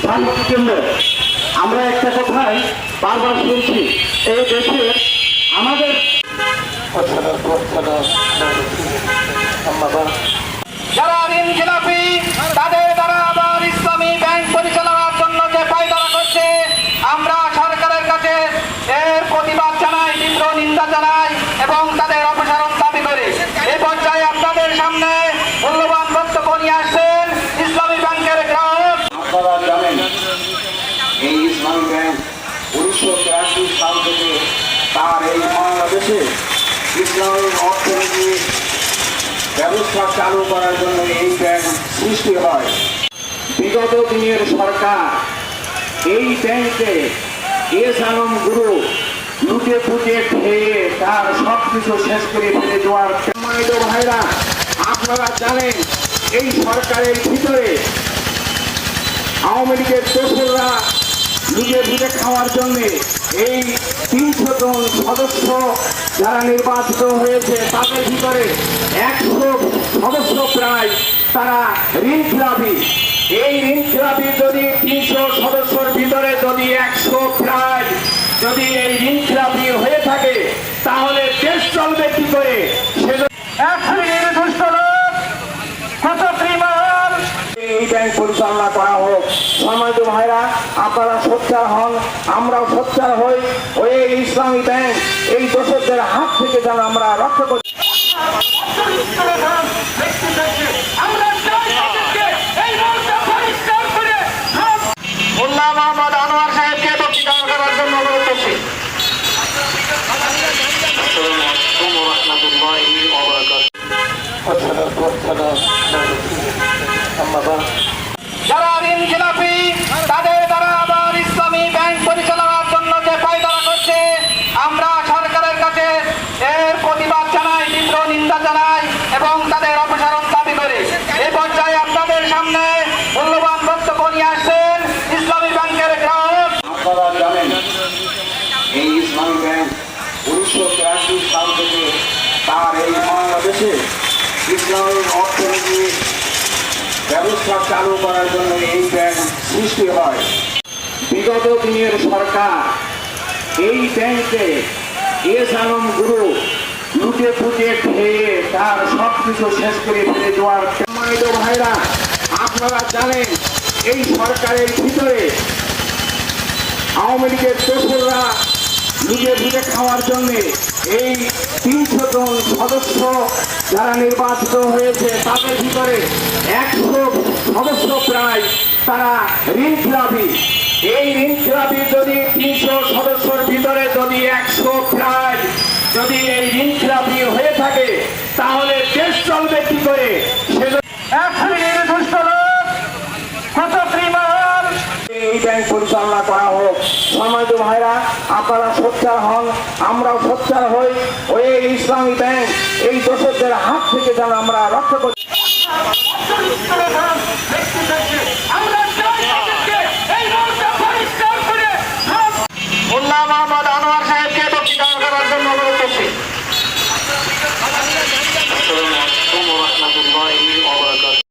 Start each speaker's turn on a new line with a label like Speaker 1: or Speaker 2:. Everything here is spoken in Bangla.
Speaker 1: শান্তির জন্য আমরা একটা কথাই বারবার শুনছি, এই দেশে আমাদের
Speaker 2: যারা ঋণ খেলাপি তাদের দ্বারা আবার ইসলামী ব্যাংক পরিচালনার জন্য যে পায়তারা করছে, আমরা সরকারের কাছে এর প্রতিবাদ জানাই, তীব্র নিন্দা জানাই এবং তাদের অপসারণ দাবি করি। এই পর্যায়ে আপনাদের সামনে মূল্যবান বক্তব্য নিয়ে আসছেন ইসলামী ব্যাংকের গ্রাহক।
Speaker 3: আপনারা জানেন এই ইসলামী ব্যাংক 1983 সাল থেকে তার এই বাংলাদেশে ইসলামী অর্থনীতি ব্যবস্থা চালু করার জন্য এই ব্যাংক সৃষ্টি হয়। বিগত দিনের সরকার এই ব্যাংকে এস আলম গ্রুপ লুটে পুটে খেয়ে তার সবকিছু শেষ করে ফেলে দেওয়ার সম্মানিত ভাইরা, আপনারা জানেন এই সরকারের ভিতরে আওয়ামী লীগের দোসররা লুটে পুটে খাওয়ার জন্য এই 300 জন সদস্য যারা নির্বাচিত হয়েছে তাদের ভিতরে 100 সদস্য প্রায় তারা ঋণ খেলাপি। এই ঋণ খেলাপি যদি 300 সদস্যর ভিতরে যদি 100 প্রায় যদি এই ঋণ খেলাপি হয়ে থাকে তাহলে দেশ চলবে কি করে? এই ব্যাংক পরিচালনা করা হোক। সম্মানিত ভাইরা, আপনারা সোচ্চার হন, আমরাও সোচ্চার হই। ওই ইসলামী ব্যাংক এই দোষকদের হাত থেকে যেন আমরা রক্ষা করি।
Speaker 2: মোল্লা মোহাম্মদ আনোয়ার সাহেবকে বক্তৃতা করার জন্য অনুরোধ করছি। যারা ঋণ খেলাপি তাদের দ্বারা আবার ইসলামী ব্যাংক পরিচালনার জন্য যে পায়তারা করছে, আমরা সরকারের কাছে এর প্রতিবাদ জানাই, তীব্র নিন্দা জানাই এবং তাদের অপসারণ দাবি করি। এই পর্যায়ে আপনাদের সামনে মূল্যবান বক্তব্য নিয়ে আসছেন ইসলামী ব্যাংকের গ্রাহক।
Speaker 3: আপনারা জানেন এই ইসলামী ব্যাংক 1983 সাল থেকে তার এই বাংলাদেশে ইসলামী অর্থনীতি ব্যবস্থা চালু করার জন্য এই ব্যাংক সৃষ্টি হয়। বিগত দিনের সরকার এই ব্যাংকে এস আলম গ্রুপ লুটে পুটে খেয়ে তার সবকিছু শেষ করে ফেলে দেওয়ার সম্মানিত ভাইরা, আপনারা জানেন এই সরকারের ভিতরে আওয়ামী লীগের দোসররা লুটে পুটে খাওয়ার জন্য এই 300 জন সদস্য যারা নির্বাচিত হয়েছে তাদের ভিতরে 100 সদস্য প্রায় তারা ঋণ খেলাপি। এই ঋণ খেলাপি যদি 300 সদস্যর ভিতরে যদি 100 প্রায় যদি এই ঋণ খেলাপি হয়ে থাকে তাহলে দেশ চলবে কি করে? এই ব্যাংক পরিচালনা করা হোক। সম্মানিত ভাইরা, আপনারা সোচ্চার হন, আমরাও সোচ্চার হই। ওই ইসলামী ব্যাংক এই দোষকদের হাত থেকে যেন আমরা রক্ষা করি।
Speaker 2: আমরা